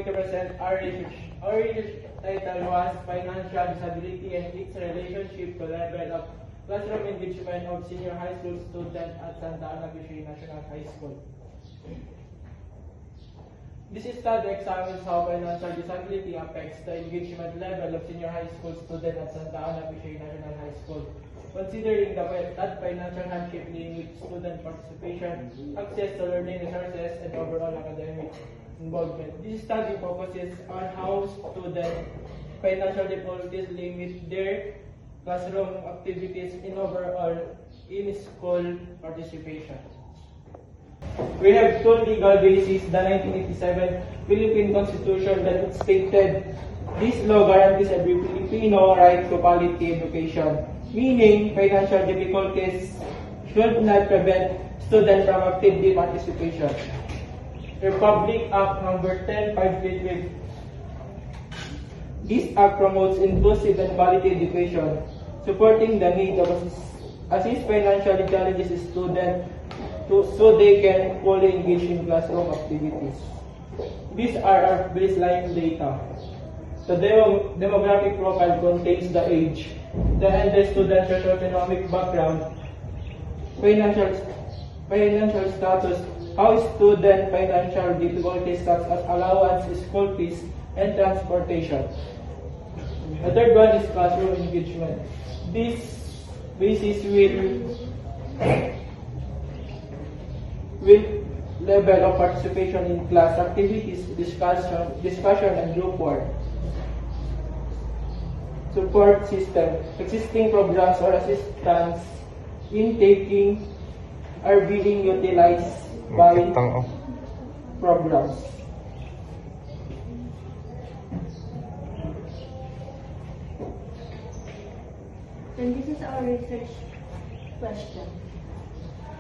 going to present our research. Our research title was Financial Disability and its Relationship to Level of Classroom Engagement of Senior High School Students at Santa Ana Fishery National High School. This study examines how financial disability affects the engagement level of senior high school students at Santa Ana Fishery National High School, considering that financial hardship limits student participation, access to learning resources, and overall academic involvement. This study focuses on how student financial difficulties limit their classroom activities in overall in-school participation. We have two legal bases, the 1987 Philippine Constitution that stated this law guarantees every Filipino right to quality education, meaning financial difficulties should not prevent students from actively participation. Republic Act number 10588. This act promotes inclusive and quality education, supporting the need of assist financially challenged students so they can fully engage in classroom activities. These are our baseline data. The demographic profile contains the age, the student socioeconomic background, financial status, how student financial difficulties such as allowance, school fees, and transportation. The third one is classroom engagement. This basis will level of participation in class activities, discussion and group work. Support system. Existing programs or assistance in taking are being utilized by programs. And this is our research question.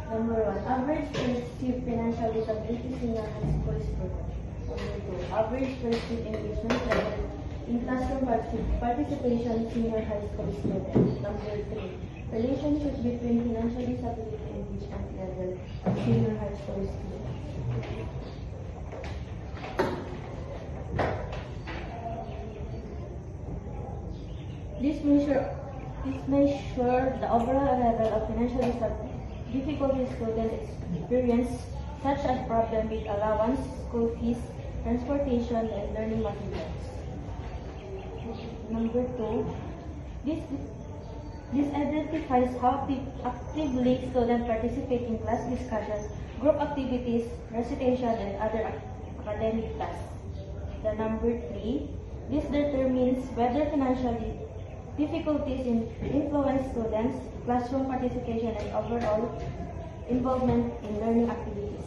Number 1, average perceived financial disability senior high school student. Number 2, average perceived engagement level in classroom participation senior high school student. Number 3, relationship between financial disability and engagement level of senior high school student. This measure the overall level of financial disability difficulties students experience, such as problems with allowance, school fees, transportation, and learning materials. Number 2, this identifies how actively students participate in class discussions, group activities, recitation, and other academic tasks. The number 3, this determines whether financial difficulties influence students, classroom participation, and overall involvement in learning activities.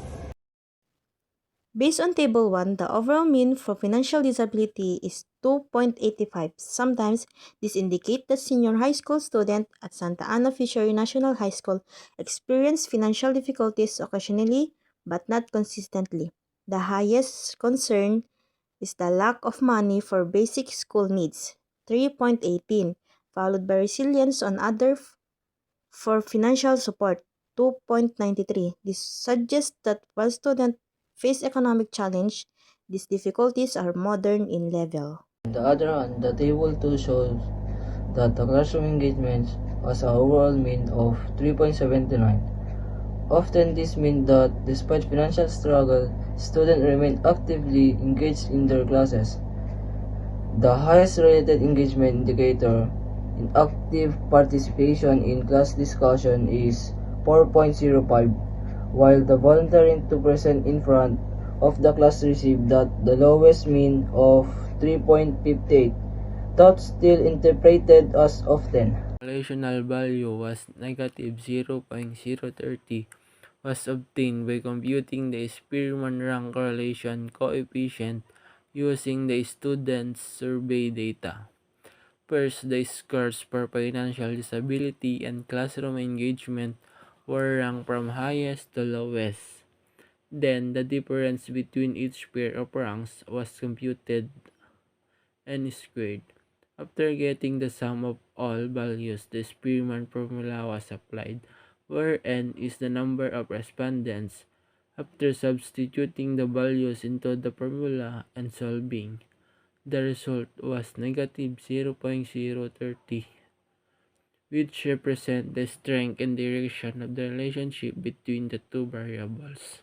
Based on Table 1, the overall mean for financial disability is 2.85. Sometimes, this indicates that senior high school students at Santa Ana Fishery National High School experience financial difficulties occasionally but not consistently. The highest concern is the lack of money for basic school needs, 3.18, followed by resilience on other for financial support, 2.93. This suggests that while students face economic challenge, these difficulties are modern in level. On the other hand, the table 2 shows that the classroom engagement was an overall mean of 3.79. Often this means that despite financial struggle, students remain actively engaged in their classes. The highest related engagement indicator in active participation in class discussion is 4.05, while the volunteering to present in front of the class received the lowest mean of 3.58, though still interpreted as often. Relational value was negative 0.030 was obtained by computing the Spearman rank correlation coefficient using the students' survey data. First, the scores for financial disability and classroom engagement were ranked from highest to lowest. Then, the difference between each pair of ranks was computed and squared. After getting the sum of all values, the Spearman formula was applied, where n is the number of respondents After substituting the values into the formula and solving, the result was negative 0.030, which represent the strength and direction of the relationship between the two variables.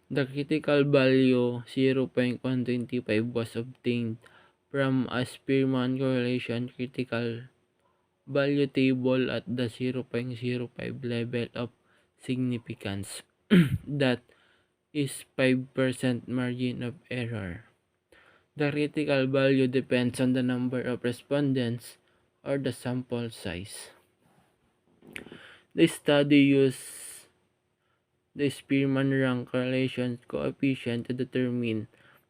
The critical value 0.125 was obtained from a Spearman correlation critical value table at the 0.05 level of significance. That is 5% margin of error. The critical value depends on the number of respondents or the sample size. The study used the Spearman rank correlation coefficient to determine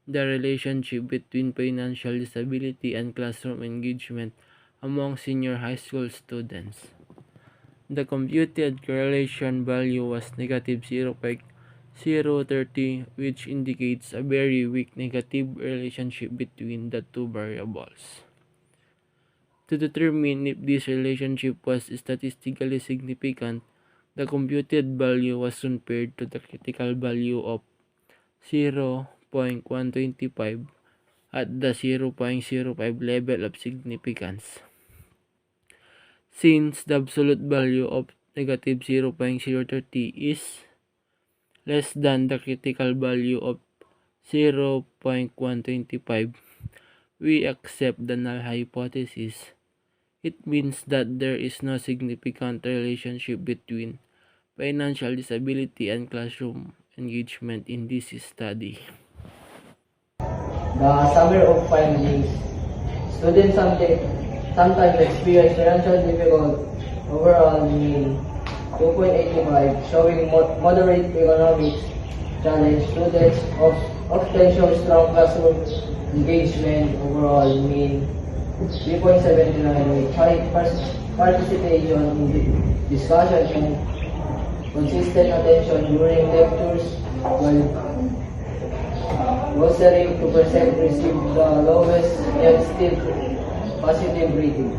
the relationship between financial disability and classroom engagement among senior high school students. The computed correlation value was negative 0.030, which indicates a very weak negative relationship between the two variables. To determine if this relationship was statistically significant, the computed value was compared to the critical value of 0.125 at the 0.05 level of significance. Since the absolute value of negative 0.030 is less than the critical value of 0.125, we accept the null hypothesis. It means that there is no significant relationship between financial disability and classroom engagement in this study. The summary of findings. Students sometimes experience financial difficulty. Overall mean 2.85, showing moderate economics challenge. Students often show strong classroom engagement. Overall mean 3.79, with high participation in discussion and consistent attention during lectures, while rostering 2% received the lowest yet still positive rating.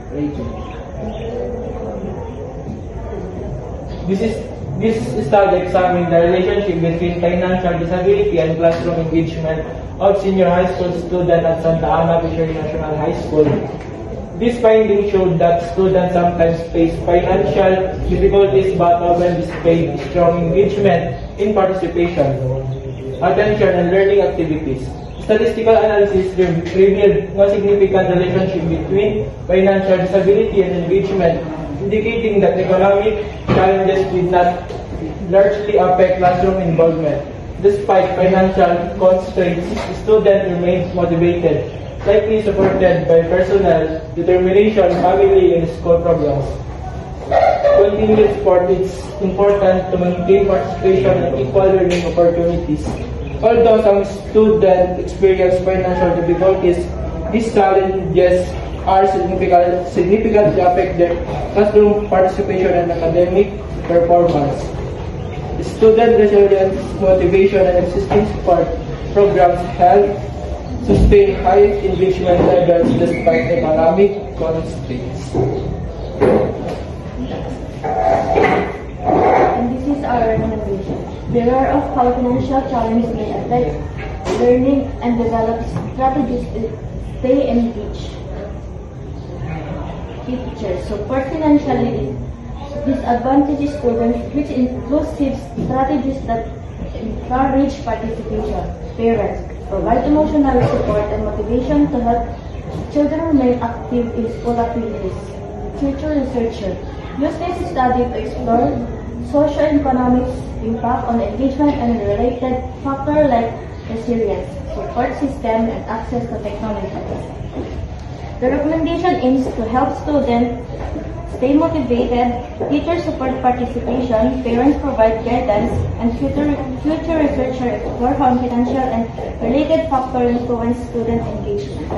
This study examined the relationship between financial disability and classroom engagement of senior high school students at Santa Ana Fishery National High School. This finding showed that students sometimes face financial difficulties but often display strong engagement in participation, attention, and learning activities. Statistical analysis revealed no significant relationship between financial disability and engagement, indicating that economic challenges did not largely affect classroom involvement. Despite financial constraints, students remained motivated, likely supported by personnel, determination, family, and school programs. Continued support is important to maintain participation and equal learning opportunities. Although some students experience financial difficulties, these challenges are significantly affect their classroom participation and academic performance. Student resilience, motivation, and existing support programs help sustain high engagement levels despite economic constraints. And this is our recommendation. Beware of how financial challenges may affect learning and develop strategies to stay engaged. Teachers support financially disadvantaged students, which inclusive strategies that encourage participation. Parents provide emotional support and motivation to help children remain active in school activities. Future researchers use this study to explore socio-economic impact on engagement and related factors like resilience, support system, and access to technology. The recommendation aims to help students stay motivated, teachers support participation, parents provide guidance, and future researchers explore how financial and related factors influence student engagement.